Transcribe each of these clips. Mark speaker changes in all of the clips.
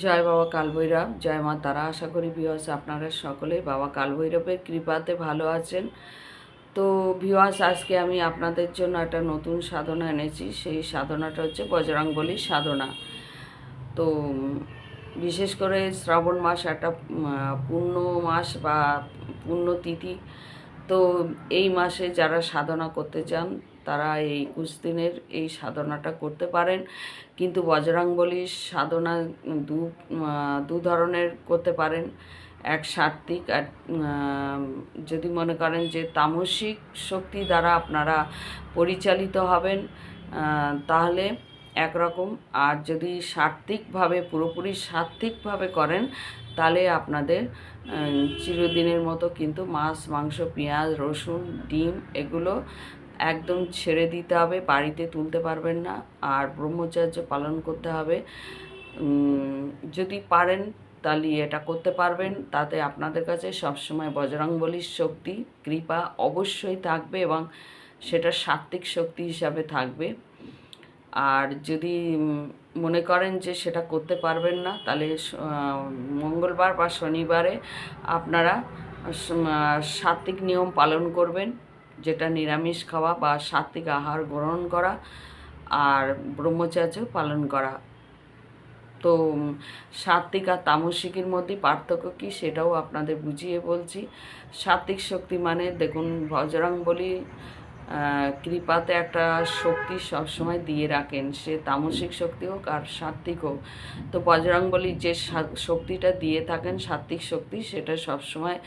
Speaker 1: জয় বাবা কালভৈরব, জয় মা তারা। আশা করি ভিউয়ার্স আপনারা সকলেই বাবা কালভৈরবের কৃপাতে ভালো আছেন। তো ভিউয়ার্স, আজকে আমি আপনাদের জন্য একটা নতুন সাধনা এনেছি। সেই সাধনাটা হচ্ছে বজরংবলী সাধনা। তো বিশেষ করে শ্রাবণ মাস একটা পূর্ণ মাস বা পুণ্যতিথি। তো এই মাসে যারা সাধনা করতে চান তারা এই 21 দিনের এই সাধনাটা করতে পারেন। কিন্তু বজরংবলীর সাধনা দু ধরনের করতে পারেন। এক সাত্ত্বিক, আর যদি মনে করেন যে তামসিক শক্তি দ্বারা আপনারা পরিচালিত হবেন তাহলে একরকম। আর যদি সাত্ত্বিকভাবে, পুরোপুরি সাত্ত্বিকভাবে করেন তাহলে আপনাদের চিরদিনের মতো কিন্তু মাছ, মাংস, পেঁয়াজ, রসুন, ডিম এগুলো একদম ছেড়ে দিতে হবে, বাড়িতে তুলতে পারবেন না। আর ব্রহ্মচর্য পালন করতে হবে। যদি পারেন তাহলে এটা করতে পারবেন। তাতে আপনাদের কাছে সবসময় বজরংবলীর শক্তি, কৃপা অবশ্যই থাকবে এবং সেটা সাত্ত্বিক শক্তি হিসাবে থাকবে। আর যদি মনে করেন যে সেটা করতে পারবেন না তাহলে মঙ্গলবার বা শনিবারে আপনারা সাত্ত্বিক নিয়ম পালন করবেন, যেটা নিরামিষ খাওয়া বা সাত্ত্বিক আহার গ্রহণ করা আর ব্রহ্মচর্য পালন করা। তো সাত্ত্বিক আর তামসিকের মধ্যে পার্থক্য কী সেটাও আপনাদের বুঝিয়ে বলছি। সাত্ত্বিক শক্তি মানে দেখুন, বজরংবলী কৃপাতে একটা শক্তি সবসময় দিয়ে রাখেন, সে তামসিক শক্তি হোক আর সাত্ত্বিক হোক। তো বজরংবলী যে শক্তিটা দিয়ে থাকেন, সাত্ত্বিক শক্তি, সেটা সবসময়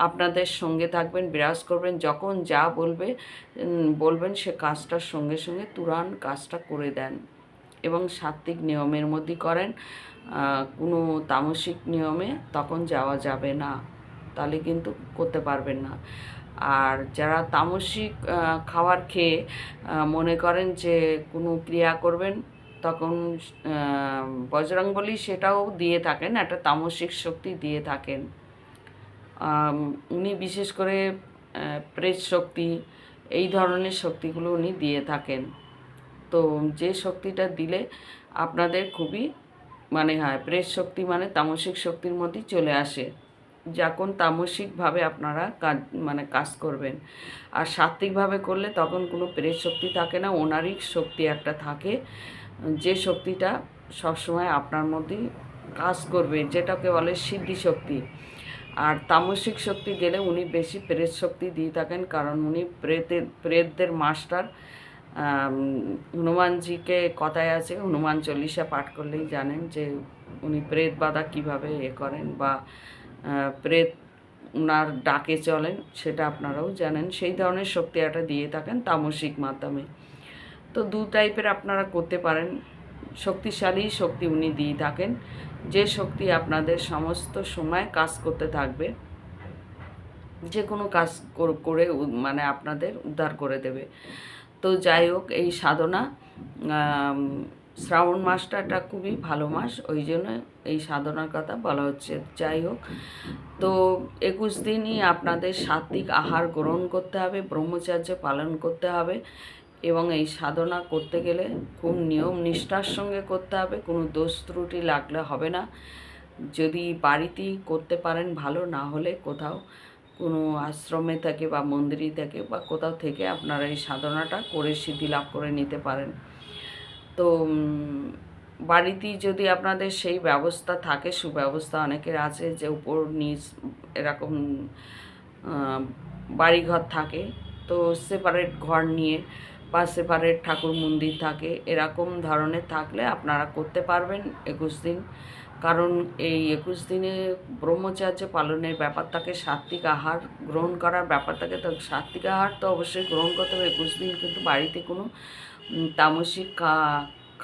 Speaker 1: আপনাদের সঙ্গে থাকবেন, বিরাজ করবেন। যখন যা বলবেন সে কাজটার সঙ্গে সঙ্গে তুরান কাজটা করে দেন এবং সাত্ত্বিক নিয়মের মধ্যে করেন। কোনো তামসিক নিয়মে তখন যাওয়া যাবে না, তাহলে কিন্তু করতে পারবেন না। আর যারা তামসিক খাবার খেয়ে মনে করেন যে কোনো ক্রিয়া করবেন, তখন বজরংবলী সেটাও দিয়ে থাকেন, একটা তামসিক শক্তি দিয়ে থাকেন। উনি বিশেষ করে প্রেত শক্তি, এই ধরনের শক্তিগুলো উনি দিয়ে থাকেন। তো যে শক্তিটা দিলে আপনাদের খুবই হয়, প্রেত শক্তি মানে তামসিক শক্তির মধ্যেই চলে আসে, যখন তামসিকভাবে আপনারা কাজ করবেন। আর সাত্ত্বিকভাবে করলে তখন কোনো প্রেত শক্তি থাকে না, ওনারই শক্তি একটা থাকে, যে শক্তিটা সবসময় আপনার মধ্যেই কাজ করবে, যেটাকে বলে সিদ্ধি শক্তি। আর তামসিক শক্তি গেলে উনি বেশি প্রেত শক্তি দিয়ে থাকেন, কারণ উনি প্রেতদের মাস্টার। হনুমানজিকে কথায় আছে, হনুমান চল্লিশা পাঠ করলেই জানেন যে উনি প্রেত বাধা কীভাবে করেন বা প্রেত উনার ডাকে চলেন, সেটা আপনারাও জানেন। সেই ধরনের শক্তি একটা দিয়ে থাকেন তামসিক মাধ্যমে। তো দু টাইপের আপনারা করতে পারেন। শক্তিশালী শক্তি উনি দিয়ে থাকেন, যে শক্তি আপনাদের সমস্ত সময় কাজ করতে থাকবে, যে কোনো কাজ করে আপনাদের উদ্ধার করে দেবে। তো যাই হোক, এই সাধনা, শ্রাবণ মাসটা একটা খুবই ভালো মাস, ওই জন্য এই সাধনার কথা বলা হচ্ছে। যাই হোক, তো 21 দিনই আপনাদের সাত্ত্বিক আহার গ্রহণ করতে হবে, ব্রহ্মচর্য পালন করতে হবে এবং এই সাধনা করতে গেলে খুব নিয়ম নিষ্ঠার সঙ্গে করতে হবে, কোনো দোষ ত্রুটি লাগলে হবে না। যদি বাড়িতেই করতে পারেন ভালো, না হলে কোথাও কোনো আশ্রমে থেকে বা মন্দিরে থেকে বা কোথাও থেকে আপনারা এই সাধনাটা করে সিদ্ধি লাভ করে নিতে পারেন। তো বাড়িতেই যদি আপনাদের সেই ব্যবস্থা থাকে, সুব্যবস্থা অনেকের আছে যে উপর নিচ এরকম বাড়িঘর থাকে, তো সেপারেট ঘর নিয়ে বা সেপারেট ঠাকুর মন্দির থাকে, এরকম ধরনের থাকলে আপনারা করতে পারবেন 21 দিন। কারণ এই 21 দিনে ব্রহ্মচর্য পালনের ব্যাপারটাকে, সাত্ত্বিক আহার গ্রহণ করার ব্যাপারটাকে, তো সাত্ত্বিক আহার তো অবশ্যই গ্রহণ করতে হবে 21 দিন, কিন্তু বাড়িতে কোনো তামসিক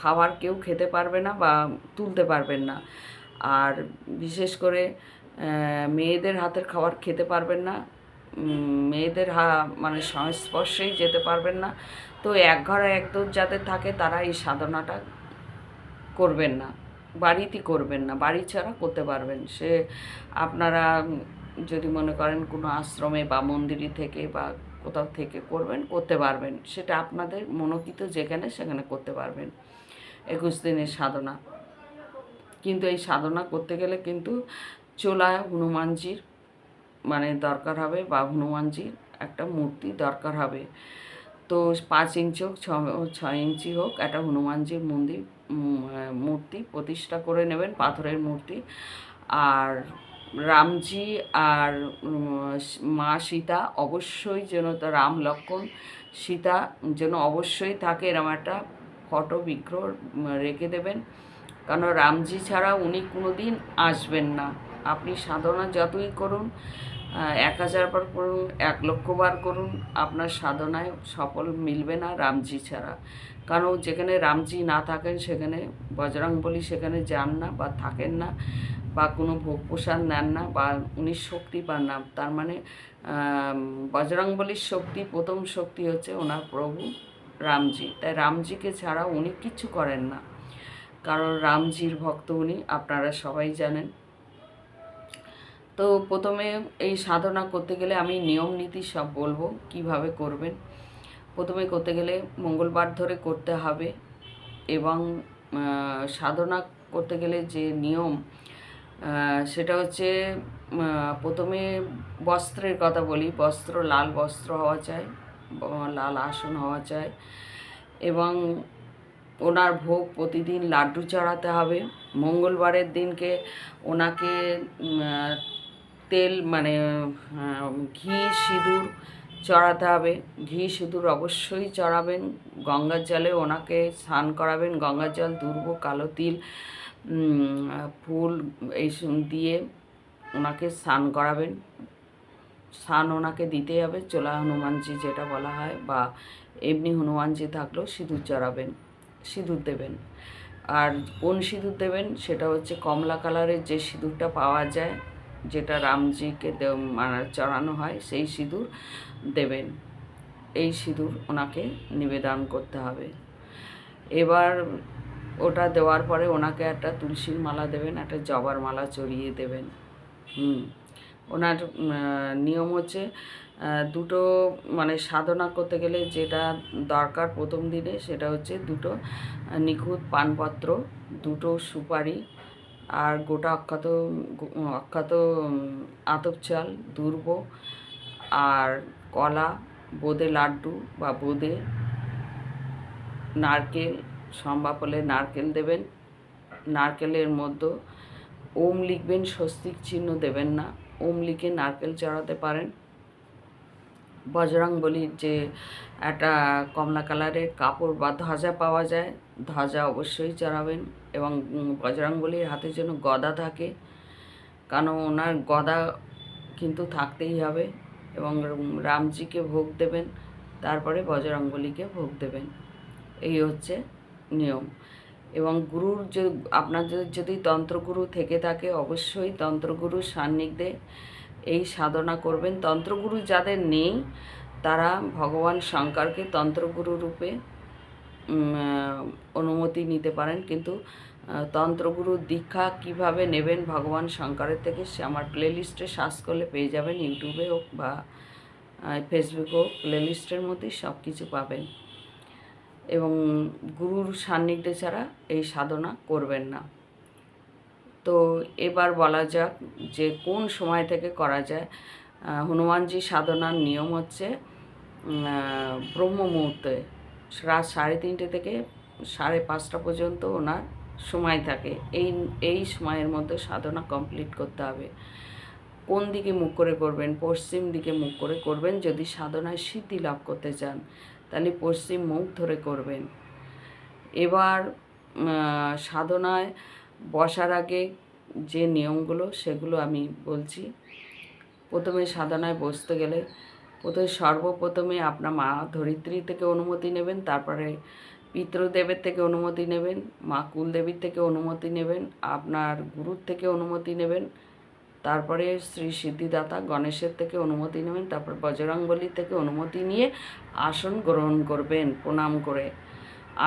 Speaker 1: খাবার কেউ খেতে পারবে না বা তুলতে পারবেন না। আর বিশেষ করে মেয়েদের হাতের খাবার খেতে পারবেন না, মেয়েদের সংস্পর্শেই যেতে পারবেন না। তো এক ঘরে এক দোর যাদের থাকে তারা এই সাধনাটা করবেন না, বাড়িতে করবেন না, বাড়ি ছাড়া করতে পারবেন। সে আপনারা যদি মনে করেন কোনো আশ্রমে বা মন্দিরে থেকে বা কোথাও থেকে করতে পারবেন, সেটা আপনাদের মনোকৃত যেখানে সেখানে করতে পারবেন 21 দিনের সাধনা। কিন্তু এই সাধনা করতে গেলে কিন্তু চোলা হনুমানজির মানে দরকার হবে, বা হনুমানজির একটা মূর্তি দরকার হবে। তো 5 ইঞ্চি হোক 6 ইঞ্চি হোক একটা হনুমানজির মূর্তি প্রতিষ্ঠা করে নেবেন, পাথরের মূর্তি। আর রামজি আর মা সীতা অবশ্যই যেন, রাম লক্ষ্মণ সীতা যেন অবশ্যই থাকে, এরম একটা ফটো বিগ্রহ রেখে দেবেন। কারণ রামজি ছাড়া উনি কোনো দিন আসবেন না। আপনি সাধনা যতই করুন, 1000 বার করুন, 1,00,000 বার করুন, আপনার সাধনায় সফল মিলবে না রামজি ছাড়া। কারণ যেখানে রামজি না থাকেন সেখানে বজরংবলী সেখানে যান না বা থাকেন না, বা কোনো ভোগ প্রসাদ নেন না, বা উনি শক্তি পান না। তার মানে বজরংবলীর শক্তি, প্রথম শক্তি হচ্ছে ওনার প্রভু রামজি। তাই রামজিকে ছাড়া উনি কিচ্ছু করেন না, কারণ রামজির ভক্ত উনি, আপনারা সবাই জানেন। তো প্রথমে এই সাধনা করতে গেলে আমি নিয়ম নীতি সব বলবো কিভাবে করবেন। প্রথমে করতে গেলে মঙ্গলবার ধরে করতে হবে, এবং সাধনা করতে গেলে যে নিয়ম সেটা হচ্ছে, প্রথমে বস্ত্রের কথা বলি। বস্ত্র লাল বস্ত্র হওয়া চাই, লাল আসন হওয়া চাই, এবং ওনার ভোগ প্রতিদিন লাড্ডু চড়াতে হবে। মঙ্গলবারের দিনকে ওনাকে তেল মানে ঘি সিঁদুর চড়াতে হবে। ঘি সিঁদুর অবশ্যই চড়াবেন। গঙ্গার জলে ওনাকে স্নান করাবেন। গঙ্গার জল, দুর্ব, কালো তিল, ফুল এই দিয়ে ওনাকে স্নান করাবেন। স্নান ওনাকে দিতেই হবে, চোলা হনুমানজি যেটা বলা হয়, বা এমনি হনুমানজি থাকলেও সিঁদুর চড়াবেন, সিঁদুর দেবেন। আর কোন সিঁদুর দেবেন সেটা হচ্ছে কমলা কালারের যে সিঁদুরটা পাওয়া যায়, যেটা রামজিকে চড়ানো হয়, সেই সিঁদুর দেবেন। এই সিঁদুর ওনাকে নিবেদন করতে হবে। এবার ওটা দেওয়ার পরে ওনাকে একটা তুলসীর মালা দেবেন, একটা জবার মালা চড়িয়ে দেবেন। ওনার নিয়ম হচ্ছে দুটো, মানে সাধনা করতে গেলে যেটা দরকার প্রথম দিনে সেটা হচ্ছে দুটো নিখুঁত পানপত্র, দুটো সুপারি, আর গোটা অক্ষত অক্ষত আতপ চাল, দুর্ব, আর কলা, বোঁদে লাড্ডু বা বোঁদে, নারকেল, সম্ভব হলে নারকেল দেবেন। নারকেলের মধ্যে ওম লিখবেন, স্বস্তিক চিহ্ন দেবেন না। ওম লিখে নারকেল চড়াতে পারেন। বজরংবলীর যে একটা কমলা কালারের কাপড় বা ধ্বজা পাওয়া যায়, ধ্বজা অবশ্যই চড়াবেন। এবং বজরংবলীর হাতে যেন গদা থাকে, কারণ ওনার গদা কিন্তু থাকতেই হবে। এবং রামজিকে ভোগ দেবেন, তারপরে বজরংবলীকে ভোগ দেবেন। এই হচ্ছে নিয়ম। এবং গুরুর যে, আপনাদের যদি তন্ত্রগুরু থেকে থাকে অবশ্যই তন্ত্রগুরুর সান্নিধ্যে এই সাধনা করবেন। তন্ত্রগুরু যাদের নেই তারা ভগবান শঙ্করকে তন্ত্রগুরু রূপে অনুমতি নিতে পারেন। কিন্তু তন্ত্রগুরুর দীক্ষা কিভাবে নেবেন ভগবান শঙ্করের থেকে, সে আমার প্লেলিস্টে সার্চ করলে পেয়ে যাবেন। ইউটিউবে হোক বা ফেসবুকে হোক, প্লেলিস্টের মধ্যেই সব কিছু পাবেন। এবং গুরুর সান্নিধ্যে ছাড়া এই সাধনা করবেন না। তো এবার বলা যাক যে কোন সময় থেকে করা যায়। হনুমানজি সাধনার নিয়ম হচ্ছে ব্রহ্ম মুহূর্তে, রাত 3:30 থেকে 5:30 পর্যন্ত ওনার সময় থাকে। এই সময়ের মধ্যে সাধনা কমপ্লিট করতে হবে। কোন দিকে মুখ করে করবেন? পশ্চিম দিকে মুখ করে করবেন। যদি সাধনায় সিদ্ধি লাভ করতে চান তাহলে পশ্চিম মুখ ধরে করবেন। এবার সাধনায় বসার আগে যে নিয়মগুলো সেগুলো আমি বলছি। প্রথমে সাধনায় বসতে গেলে সর্বপ্রথমে আপনার মা ধরিত্রী থেকে অনুমতি নেবেন, তারপরে পিতৃদেবের থেকে অনুমতি নেবেন, মা কুলদেবীর থেকে অনুমতি নেবেন, আপনার গুরুর থেকে অনুমতি নেবেন, তারপরে শ্রী সিদ্ধিদাতা গণেশের থেকে অনুমতি নেবেন, তারপর বজরংবলী থেকে অনুমতি নিয়ে আসন গ্রহণ করবেন। প্রণাম করে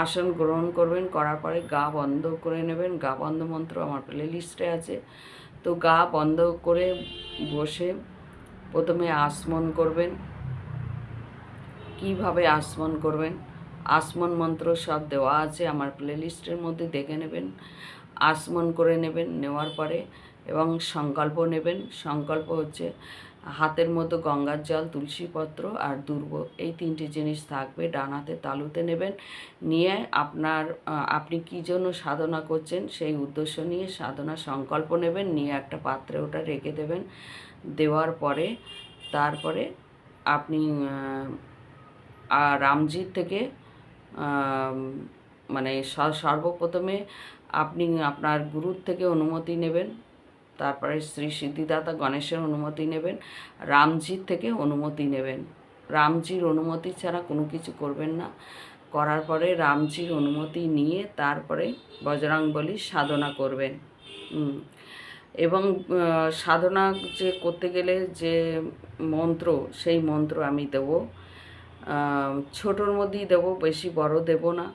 Speaker 1: আসন গ্রহণ করবেন। করার পরে গা বন্ধ করে নেবেন। গা বন্ধ মন্ত্র আমার প্লেলিস্টে আছে। তো গা বন্ধ করে বসে প্রথমে আসমন করবেন। কিভাবে আসমন করবেন? আসমন মন্ত্র সব দেওয়া আছে আমার প্লেলিস্টের মধ্যে, দেখে নেবেন। আচমন করে নেবেন। নেওয়ার পরে এবং সংকল্প নেবেন। সংকল্প হচ্ছে হাতের মতো গঙ্গার জল, তুলসীপত্র আর দুর্ব, এই 3টি জিনিস থাকবে। ডান হাতে তালুতে নেবেন। নিয়ে আপনি কী জন্য সাধনা করছেন সেই উদ্দেশ্য নিয়ে সাধনা সংকল্প নেবেন। নিয়ে একটা পাত্রে ওটা রেখে দেবেন। দেওয়ার পরে তারপরে আপনি রামজির থেকে মানে সর্বপ্রথমে আপনি আপনার গুরুর থেকে অনুমতি নেবেন। তারপরে শ্রী সিদ্ধিদাতা গণেশের অনুমতি নেবেন। রামজির থেকে অনুমতি নেবেন। রামজির অনুমতি ছাড়া কোনো কিছু করবেন না। করার পরে রামজির অনুমতি নিয়ে তারপরে বজরংবলী সাধনা করবেন। এবং সাধনা যে করতে গেলে যে মন্ত্র, সেই মন্ত্র আমি দেব ছোটোর মধ্যেই দেব, বেশি বড় দেব না।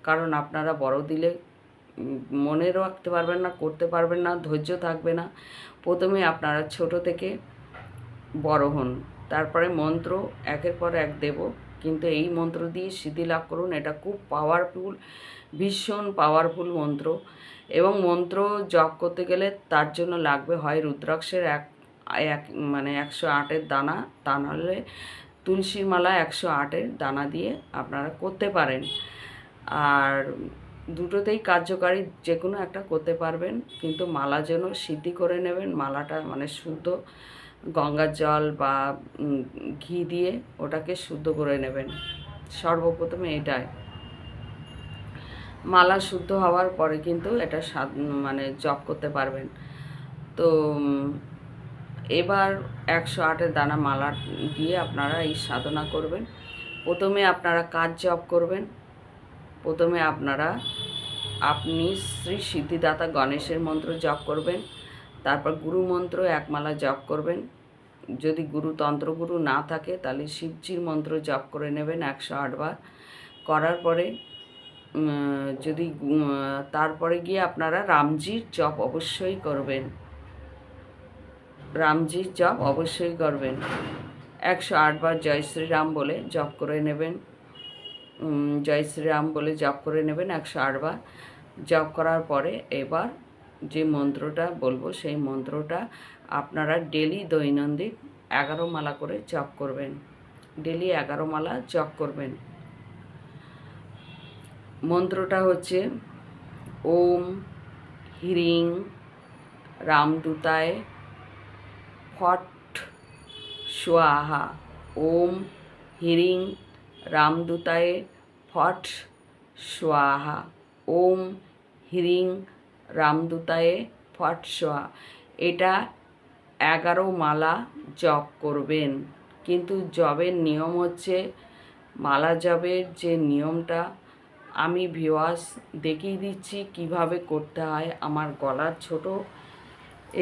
Speaker 1: কারণ আপনারা বড় দিলে মনে রাখতে পারবেন না, করতে পারবেন না, ধৈর্য থাকবে না। প্রথমে আপনারা ছোট থেকে বড় হন, তারপরে মন্ত্র একের পর এক দেব। কিন্তু এই মন্ত্র দিয়ে সিদ্ধি লাভ করুন। এটা খুব পাওয়ারফুল, ভীষণ পাওয়ারফুল মন্ত্র। এবং মন্ত্র জপ করতে গেলে তার জন্য লাগবে হয় রুদ্রাক্ষের এক মানে 108-এর দানা, তা নাহলে তুলসীর মালা 108-এর দানা দিয়ে আপনারা করতে পারেন। আর দুটোতেই কার্যকারী, যে কোনো একটা করতে পারবেন। কিন্তু মালা যেন সিদ্ধি করে নেবেন। মালাটা মানে শুদ্ধ গঙ্গার জল বা ঘি দিয়ে ওটাকে শুদ্ধ করে নেবেন। সর্বপ্রথমে এটাই মালা শুদ্ধ হওয়ার পরে কিন্তু এটা মানে জপ করতে পারবেন। তো এবার 108-এর দানা মালা দিয়ে আপনারা এই সাধনা করবেন। প্রথমে আপনারা কাজ জপ করবেন। প্রথমে আপনি শ্রী সিদ্ধিদাতা গণেশের মন্ত্র জপ করবেন। তারপর গুরু মন্ত্র 1 মালা জপ করবেন। যদি তন্ত্রগুরু না থাকে তাহলে শিবজির মন্ত্র জপ করে নেবেন 108 বার। করার পরে তারপরে গিয়ে আপনারা রামজির জপ অবশ্যই করবেন। রামজির জপ অবশ্যই করবেন। 108 বার জয় শ্রীরাম বলে জপ করে নেবেন। জয় শ্রীরাম বলে জপ করে নেবেন 108 বার। জপ করার পরে এবার যে মন্ত্রটা বলবো সেই মন্ত্রটা আপনারা ডেলি দৈনন্দিন 11 মালা করে জপ করবেন। ডেলি 11 মালা জপ করবেন। মন্ত্রটা হচ্ছে ওম হ্রিং রামদূতায় ফট স্বাহা। ওম হ্রিং রামদূতায় ফট স্বাহা। ওম হ্রিং রামদূতায় ফট স্বাহা। এটা 11 মালা জপ করবেন। কিন্তু জপের নিয়ম হচ্ছে, মালা জপের যে নিয়মটা আমি ভিউয়ার্স দেখিয়ে দিচ্ছি কিভাবে করতে হয়। আমার গলার ছোট,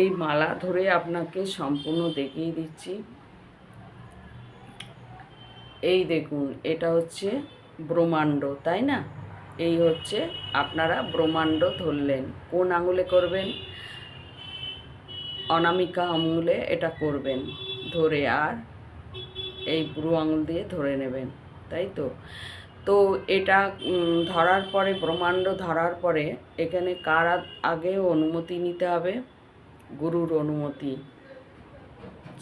Speaker 1: এই মালা ধরে আপনাকে সম্পূর্ণ দেখিয়ে দিচ্ছি। এই দেখুন, এটা হচ্ছে ব্রহ্মাণ্ড, তাই না? এই হচ্ছে আপনারা ব্রহ্মাণ্ড ধরলেন। কোন আঙুলে করবেন? অনামিকা আঙুলে এটা করবেন ধরে, আর এই বুড়ো আঙুল দিয়ে ধরে নেবেন, তাই তো? তো এটা ধরার পরে, ব্রহ্মাণ্ড ধরার পরে এখানে কার আগে অনুমতি নিতে হবে? গুরুর অনুমতি,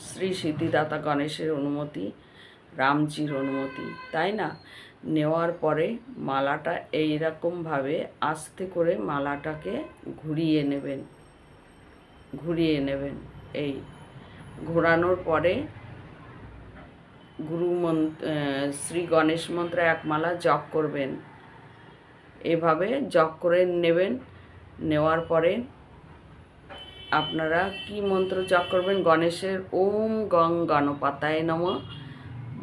Speaker 1: শ্রী সিদ্ধিদাতা গণেশের অনুমতি, রামজির অনুমতি, তাই না? নেওয়ার পরে মালাটা এইরকমভাবে আস্তে করে মালাটাকে ঘুরিয়ে নেবেন। এই ঘোরানোর পরে শ্রী গণেশ মন্ত্র 1 মালা জপ করবেন। এভাবে জপ করে নেবেন। নেওয়ার পরে আপনারা কি মন্ত্র জপ করবেন? গণেশের ওম গং গণপতায় নমঃ,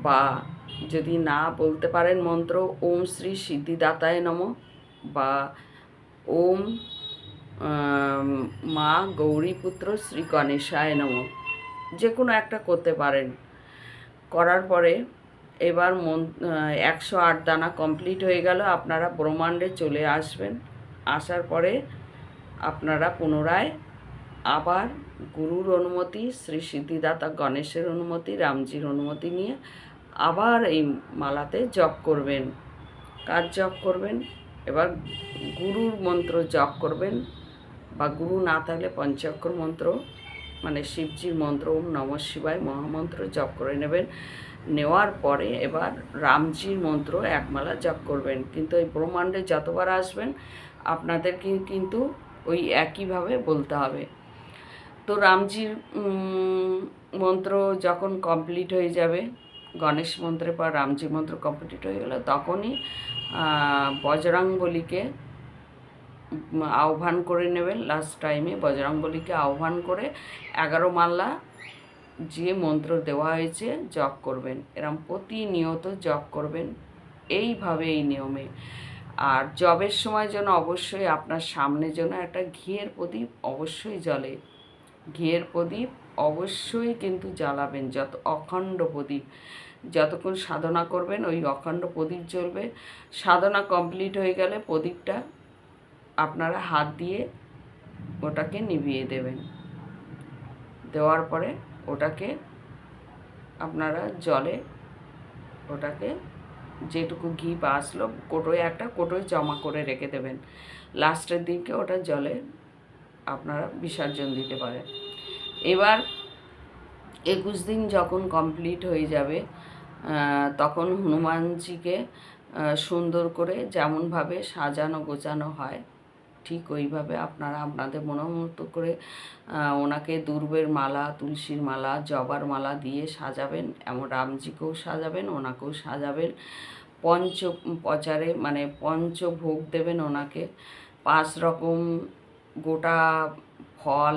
Speaker 1: বা যদি না বলতে পারেন মন্ত্র, ওম শ্রী সিদ্ধিদাতায় নমঃ, বা ওম মা গৌরীপুত্র শ্রী গণেশায় নমঃ, যে কোনো একটা করতে পারেন। করার পরে এবার 108 দানা কমপ্লিট হয়ে গেল। আপনারা ব্রহ্মাণ্ডে চলে আসবেন। আসার পরে আপনারা পুনরায় আবার গুরুর অনুমতি, শ্রী সিদ্ধিদাতা গণেশের অনুমতি, রামজির অনুমতি নিয়ে আবার এই মালাতে জপ করবেন। কার জপ করবেন? এবার গুরুর মন্ত্র জপ করবেন। বা গুরু না থাকলে পঞ্চাক্ষর মন্ত্র মানে শিবজির মন্ত্র ওম নমঃ শিবায় মহামন্ত্র জপ করে নেবেন। নেওয়ার পরে এবার রামজির মন্ত্র একমালা জপ করবেন। কিন্তু এই ব্রহ্মাণ্ডে যতবার আসবেন আপনাদেরকে কিন্তু ওই একইভাবে বলতে হবে। তো রামজির মন্ত্র যখন কমপ্লিট হয়ে যাবে, গণেশ মন্ত্রের পর রামজি মন্ত্র কমপ্লিট হয়ে গেল, তখনই বজরংবলীকে আহ্বান করে নেবেন। লাস্ট টাইমে বজরংবলীকে আহ্বান করে 11 মালা যে মন্ত্র দেওয়া হয়েছে জপ করবেন। এরম প্রতিনিয়ত জপ করবেন এইভাবে, এই নিয়মে। আর জবের সময় যেন অবশ্যই আপনার সামনে যেন একটা ঘিয়ের প্রদীপ অবশ্যই জ্বলে। ঘিয়ের প্রদীপ অবশ্যই কিন্তু জ্বালাবেন, যত অখণ্ড প্রদীপ। যতক্ষণ সাধনা করবেন ওই অখণ্ড প্রদীপ জ্বলবে। সাধনা কমপ্লিট হয়ে গেলে প্রদীপটা আপনারা হাত দিয়ে ওটাকে নিভিয়ে দেবেন। দেওয়ার পরে ওটাকে আপনারা জলে ওটাকে যেটুকু ঘি বাঁচলো একটা কোটোয় জমা করে রেখে দেবেন। লাস্টের দিকে ওটা জলে আপনারা বিসর্জন দিতে পারেন। এবার 21 দিন যখন কমপ্লিট হয়ে যাবে তখন হনুমানজিকে সুন্দর করে যেমনভাবে সাজানো গোছানো হয় ঠিক ওইভাবে আপনারা আপনাদের মতো করে ওনাকে দুর্বের মালা, তুলসীর মালা, জবার মালা দিয়ে সাজাবেন। এমন রামজিকেও সাজাবেন, ওনাকেও সাজাবেন। পঞ্চপ্রচারে মানে পঞ্চভোগ দেবেন ওনাকে। 5 রকম গোটা ফল,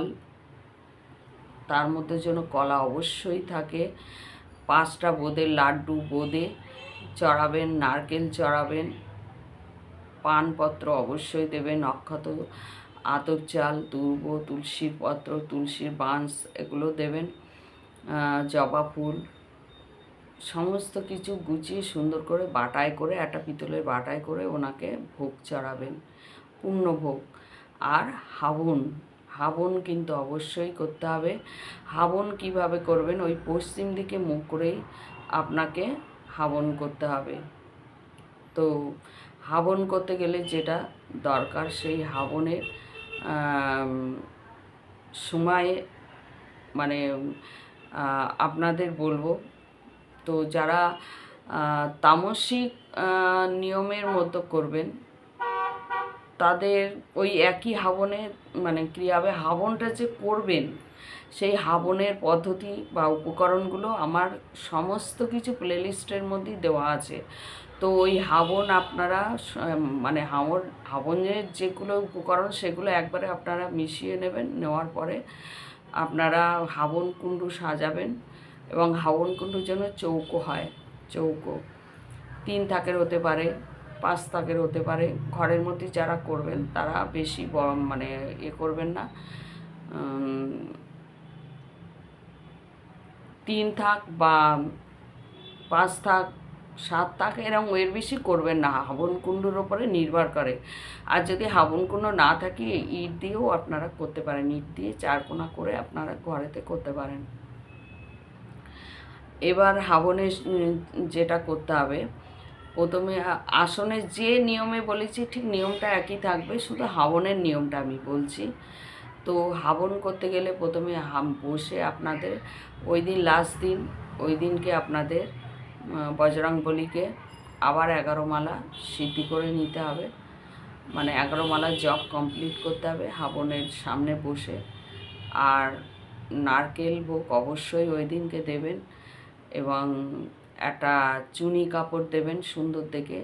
Speaker 1: তার মধ্যে যেন কলা অবশ্যই থাকে। 5টা বোঁদের লাড্ডু বোঁদে চড়াবেন, নারকেল চড়াবেন, পানপত্র অবশ্যই দেবেন, অক্ষত, আতপ চাল, দুর্ব, তুলসীর পত্র, তুলসীর বাঁশ এগুলো দেবেন, জবা ফুল, সমস্ত কিছু গুছিয়ে সুন্দর করে বাটায় করে একটা পিতলের বাটায় করে ওনাকে ভোগ চড়াবেন, পূর্ণ ভোগ। আর হাবন কিন্তু অবশ্যই করতে হবে। হাবন কিভাবে করবেন, ওই পশ্চিম দিকে মুখ করেই আপনাকে হাবন করতে হবে। তো হাবন করতে গেলে যেটা দরকার সেই হাবনের সময় মানে আপনাদের বলবো। তো যারা তামসিক নিয়মের মতো করবেন তাদের ওই একই হাবনের মানে ক্রিয়াবে হাবনটা যে করবেন সেই হাবনের পদ্ধতি বা উপকরণগুলো আমার সমস্ত কিছু প্লেলিস্টের মধ্যেই দেওয়া আছে। তো ওই হাবন আপনারা মানে হাবনের যেগুলো উপকরণ সেগুলো একবারে আপনারা মিশিয়ে নেবেন। নেওয়ার পরে আপনারা হাবন কুণ্ডু সাজাবেন এবং হাবন কুণ্ডু যেন চৌকো হয়। চৌকো 3 থাকের হতে পারে, 5 থাকের হতে পারে। ঘরের মধ্যে যারা করবেন তারা বেশি মানে করবেন না। 3 থাক বা 5 থাক, 7 থাক এরকম এর বেশি করবেন না, হাবন কুণ্ডুর ওপরে নির্ভর করে। আর যদি হাবন কুণ্ড না থাকে ইট দিয়েও আপনারা করতে পারেন, ইট দিয়ে 4 কোণা করে আপনারা ঘরেতে করতে পারেন। এবার হাবনের যেটা করতে হবে, প্রথমে আসনের যে নিয়মে বলেছি ঠিক নিয়মটা একই থাকবে, শুধু হাবনের নিয়মটা আমি বলছি। তো হাবন করতে গেলে প্রথমে বসে আপনাদের ওই দিন লাস্ট দিন, ওই দিনকে আপনাদের বজরংবলীকে আবার 11 মালা সিদ্ধি করে নিতে হবে, মানে 11 মালা জপ কমপ্লিট করতে হবে হাবনের সামনে বসে। আর নারকেল ভোগ অবশ্যই ওই দিনকে দেবেন এবং একটা চুনি কাপড় দেবেন সুন্দর দেখে,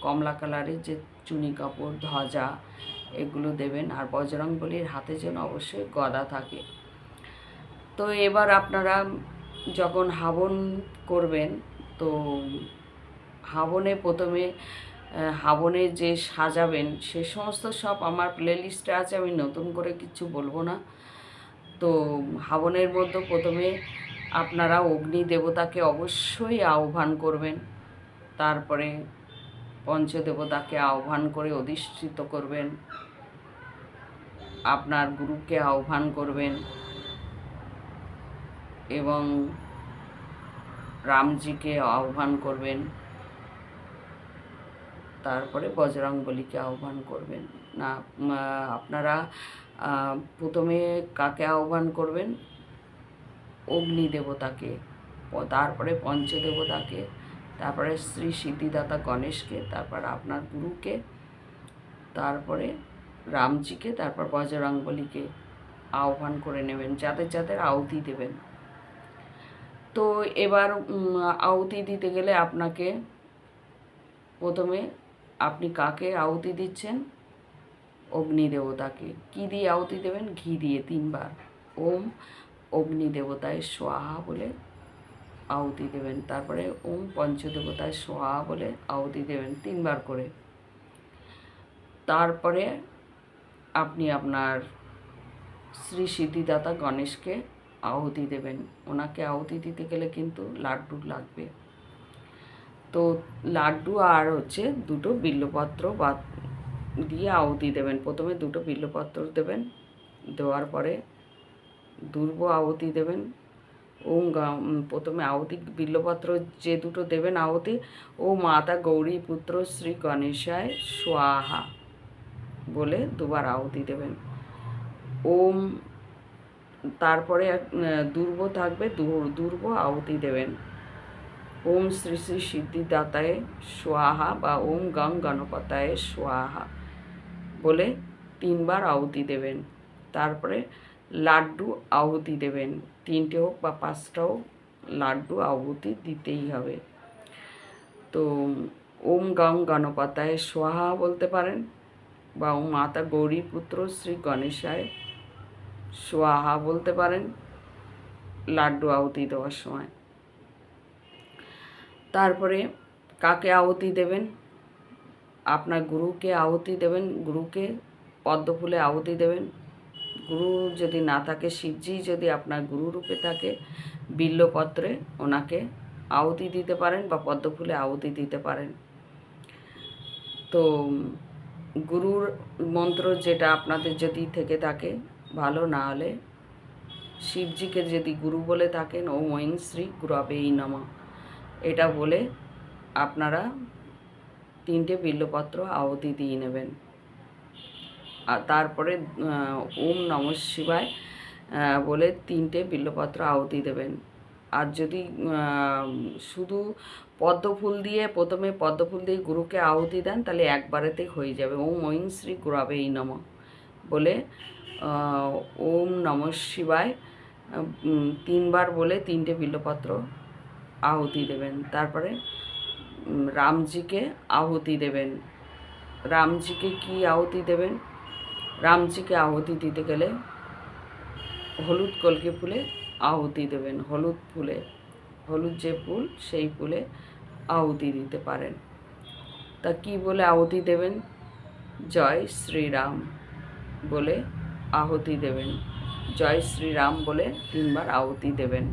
Speaker 1: কমলা কালারের যে চুনি কাপড়, ধ্বজা এগুলো দেবেন। আর বজরংবলীর হাতে যেন অবশ্যই গদা থাকে। তো এবার আপনারা যখন হাবন করবেন তো হাবনে প্রথমে হাবনে যে সাজাবেন সে সমস্ত সব আমার প্লেলিস্টে আছে, আমি নতুন করে কিছু বলবো না। তো হাবনের মধ্যে প্রথমে আপনারা অগ্নি দেবতাকে অবশ্যই আহ্বান করবেন, তারপরে পঞ্চদেবতাকে আহ্বান করে অধিষ্ঠিত করবেন, আপনার গুরুকে আহ্বান করবেন এবং রামজিকে আহ্বান করবেন, তারপরে বজরংবলীকে আহ্বান করবেন। না আপনারা প্রথমে কাকে আহ্বান করবেন? অগ্নি দেবতাকে, তারপরে পঞ্চদেবতাকে, তারপরে শ্রী সিদ্ধিদাতা গণেশকে, তারপর আপনার গুরুকে, তারপরে রামজিকে, তারপর বজরংবলীকে আহ্বান করে নেবেন, যাদের যাদের আহুতি দেবেন। তো এবার আহুতি দিতে গেলে আপনাকে প্রথমে আপনি কাকে আহুতি দিচ্ছেন? অগ্নি দেবতাকে। কী দিয়ে আহুতি দেবেন? ঘি দিয়ে 3 বার ওম অগ্নি দেবতায় স্বাহা বলে আহুতি দেবেন। তারপরে ওম পঞ্চদেবতায় স্বাহা বলে আহুতি দেবেন 3 বার করে। তারপরে আপনি আপনার শ্রী সিদ্ধিদাতা গণেশকে আহুতি দেবেন। ওনাকে আহুতি দিতে গেলে কিন্তু লাড্ডু লাগবে। তো লাড্ডু আর হচ্ছে 2টো বিল্বপত্র বা দিয়ে আহুতি দেবেন। প্রথমে 2টো বিল্বপত্র দেবেন, দেওয়ার পরে দুর্ব আহুতি দেবেন। প্রথমে আহুতি বিল্বপত্র যে 2টো দেবেন আহুতি, ও মাতা গৌরী পুত্র শ্রী গণেশায় স্বাহা বলে 2বার আহুতি দেবেন। ওম, তারপরে দুর্ব থাকবে, দুর্ব আহুতি দেবেন। ওম শ্রী শ্রী সিদ্ধিদাতায় স্বাহা বা ওম গং গণপতায় স্বাহা বলে 3 বার আহুতি দেবেন। তারপরে লাড্ডু আহুতি দেবেন, 3টে হোক বা 5টা হোক, লাড্ডু আহুতি দিতেই হবে। তো ওম গং গণপতায় স্বাহা বলতে পারেন, বা ওম মাতা গৌরী পুত্র শ্রী গণেশায় স্বাহা বলতে পারেন লাড্ডু আহুতি দেওয়ার সময়। তারপরে কাকে আহুতি দেবেন? আপনার গুরুকে আহুতি দেবেন। গুরুকে পদ্মফুলে আহুতি দেবেন। গুরু যদি না থাকে, শিবজি যদি আপনার গুরু রূপে থাকে, বিল্বপত্রে ওনাকে আহুতি দিতে পারেন বা পদ্মফুলে আহুতি দিতে পারেন। তো গুরুর মন্ত্র যেটা আপনাদের যদি থেকে থাকে ভালো, না হলে শিবজিকে যদি গুরু বলে থাকেন ওম ঐং শ্রী গুরবেই নমঃ এটা বলে আপনারা 3টে বিল্বপত্র আহুতি দিয়ে নেবেন। আর তারপরে ওম নমঃ শিবায় বলে 3টে বিল্বপত্র আহুতি দেবেন। আর যদি শুধু পদ্মফুল দিয়ে, প্রথমে পদ্মফুল দিয়ে গুরুকে আহুতি দেন, তাহলে একবারেতে হয়ে যাবে। ওম ঐং শ্রী গুরবেই নমঃ বলে ওম নমঃ শিবায় 3 বার বলে 3টে বিল্বপত্র আহুতি দেবেন। তারপরে রামজিকে আহুতি দেবেন। রামজিকে কি আহুতি দেবেন? রামজিকে আহুতি দিতে গেলে হলুদ কলকে ফুলে আহুতি দেবেন। হলুদ ফুলে, হলুদ যে ফুল সেই ফুলে আহুতি দিতে পারেন। তা কি বলে আহুতি দেবেন? জয় শ্রীরাম বলে আহুতি দেবেন। জয় শ্রীরাম বলে 3 বার আহুতি দেবেন।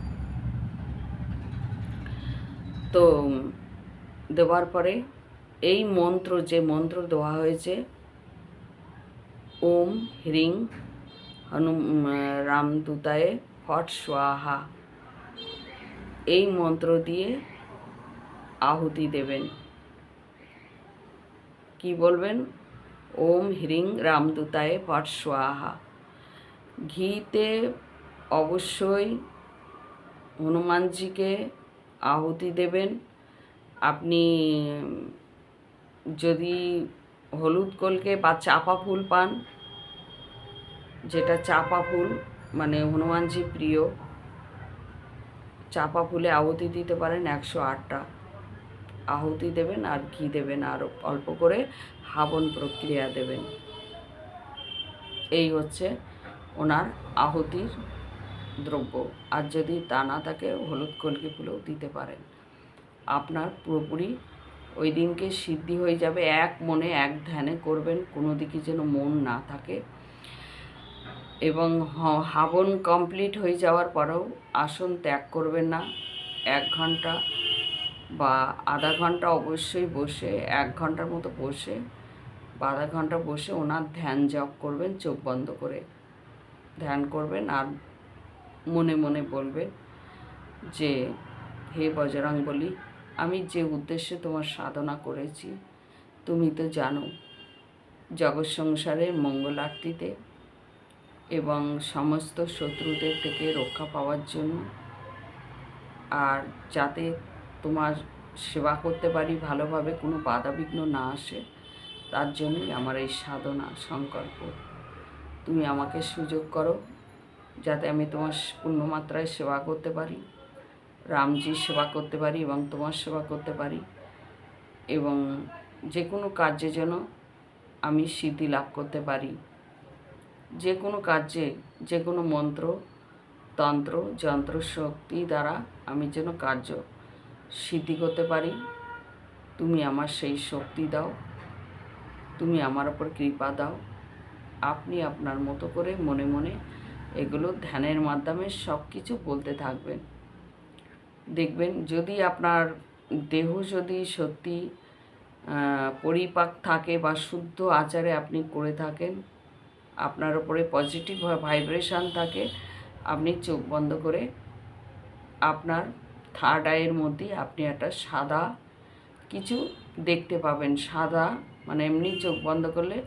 Speaker 1: তো দেওয়ার পরে এই মন্ত্র, যে মন্ত্র দেওয়া হয়েছে, ওম হ্রিং রামদূতায় ফট স্বাহা, এই মন্ত্র দিয়ে আহুতি দেবেন। কি বলবেন? ওম হ্রিং রামদূতায় ফট স্বাহা। ঘিতে অবশ্যই হনুমানজিকে আহুতি দেবেন। আপনি যদি হলুদ কলকে বা চাপা ফুল পান, যেটা চাপা ফুল মানে হনুমানজি প্রিয়, চাপা ফুলে আহুতি দিতে পারেন। 108টা আহুতি দেবেন আর ঘি দেবেন, আর অল্প করে হাবন প্রক্রিয়া দেবেন। এই হচ্ছে ওনার আহুতির দ্রব্য। আর যদি তা না থাকে, হলুদ কলকে ফুলেও দিতে পারেন। আপনার পুরোপুরি ওই দিনকে সিদ্ধি হয়ে যাবে। এক মনে এক ধ্যানে করবেন, কোনো দিকে যেন মন না থাকে। এবং হাবন কমপ্লিট হয়ে যাওয়ার পরেও আসন ত্যাগ করবেন না। 1 ঘন্টা বা আধা ঘন্টা অবশ্যই বসে, 1 ঘন্টার মতো বসে বা আধা ঘন্টা বসে ওনার ধ্যান জপ করবেন। চোখ বন্ধ করে ধ্যান করবেন আর মনে মনে বলবেন যে হে বজরংবলী, আমি যে উদ্দেশ্যে তোমার সাধনা করেছি তুমি তো জানো। জগৎ সংসারের মঙ্গলার্তিতে এবং সমস্ত শত্রুদের থেকে রক্ষা পাওয়ার জন্য, আর যাতে তোমার সেবা করতে পারি ভালোভাবে, কোনো বাধাবিঘ্ন না আসে, তার জন্যই আমার এই সাধনা সংকল্প। তুমি আমাকে সুযোগ করো যাতে আমি তোমার পূর্ণমাত্রায় সেবা করতে পারি, রামজির সেবা করতে পারি এবং তোমার সেবা করতে পারি, এবং যে কোনো কার্যে যেন আমি সিদ্ধি লাভ করতে পারি। যে কোনো কার্যে, যে কোনো মন্ত্র, তন্ত্র, যন্ত্র শক্তি দ্বারা আমি যেন কার্য সিদ্ধি করতে পারি। তুমি আমার সেই শক্তি দাও, তুমি আমার ওপর কৃপা দাও। আপনি আপনার মতো করে মনে মনে এগুলো ধ্যানের মাধ্যমে সব কিছু বলতে থাকবেন। দেখবেন যদি আপনার দেহ যদি সত্যি পরিপাক থাকে বা শুদ্ধ আচারে আপনি করে থাকেন, আপনার ওপরে পজিটিভ ভাইব্রেশন থাকে, আপনি চোখ বন্ধ করে আপনার থার্ড আইয়ের মধ্যে আপনি একটা সাদা কিছু দেখতে পাবেন। সাদা মানে এমনি চোখ বন্ধ করলে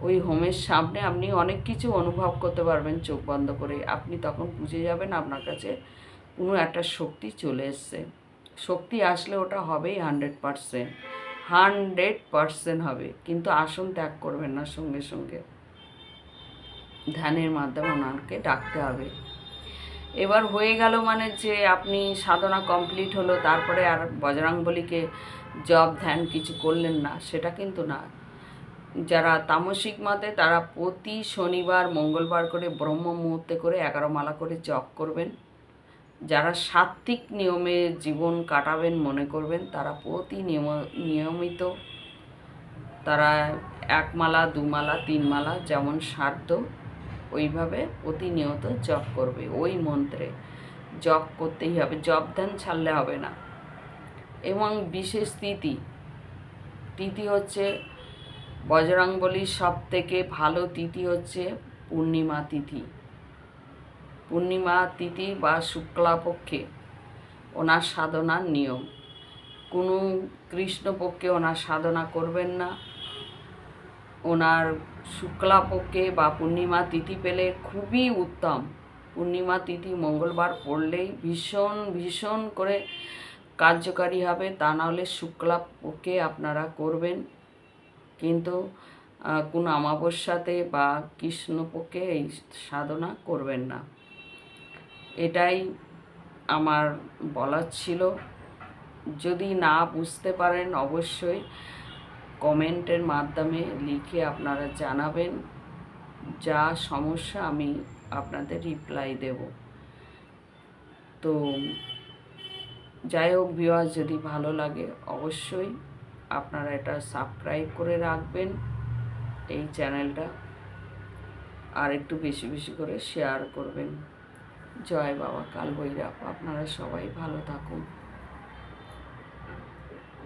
Speaker 1: ওই হোমের সামনে আপনি অনেক কিছু অনুভব করতে পারবেন চোখ বন্ধ করে। আপনি তখন বুঝে যাবেন আপনার কাছে কোনো একটা শক্তি চলে এসছে। শক্তি আসলে ওটা হবেই 100%, 100% হবে, কিন্তু আসন ত্যাগ করবেন না, সঙ্গে সঙ্গে ধ্যানের মাধ্যমে ওনাকে ডাকতে হবে। এবার হয়ে গেল মানে যে আপনি সাধনা কমপ্লিট হলো, তারপরে আর বজরংবলীকে জপ ধ্যান কিছু করলেন না, সেটা কিন্তু না। যারা তামসিক মতে তারা প্রতি শনিবার মঙ্গলবার করে ব্রহ্ম মুহূর্তে করে 11 মালা করে জপ করবেন। যারা সাত্ত্বিক নিয়মে জীবন কাটাবেন মনে করবেন, তারা প্রতি নিয়মিত তারা 1 মালা 2 মালা 3 মালা যেমন সাধ্য ওইভাবে প্রতিনিয়ত জপ করবে। ওই মন্ত্রে জপ করতেই হবে, জপ ধ্যান ছাড়লে হবে না। এবং বিশেষ তিথি হচ্ছে বজরংবলীর সব থেকে ভালো তিথি হচ্ছে পূর্ণিমা তিথি। পূর্ণিমা তিথি বা শুক্লাপক্ষে ওনার সাধনার নিয়ম। কোনো কৃষ্ণপক্ষে ওনার সাধনা করবেন না। ওনার শুক্লাপক্ষে বা পূর্ণিমা তিথি পেলে খুবই উত্তম। পূর্ণিমা তিথি মঙ্গলবার পড়লেই ভীষণ ভীষণ করে কার্যকারী হবে। তা নাহলে শুক্লাপক্ষে আপনারা করবেন, কিন্তু কোনো অমাবস্যাতে বা কৃষ্ণপক্ষে এই সাধনা করবেন না। এটাই আমার বলার ছিল। যদি না বুঝতে পারেন অবশ্যই কমেন্টের মাধ্যমে লিখে আপনারা জানাবেন। যা সমস্যা আমি আপনাদের রিপ্লাই দেব। তো যাই হোক ভিউয়ার্স, যদি ভালো লাগে অবশ্যই আপনারা এটা সাবস্ক্রাইব করে রাখবেন এই চ্যানেলটা, আর একটু বেশি বেশি করে শেয়ার করবেন। জয় বাবা কাল ভৈরব। আপনারা সবাই ভালো থাকুন।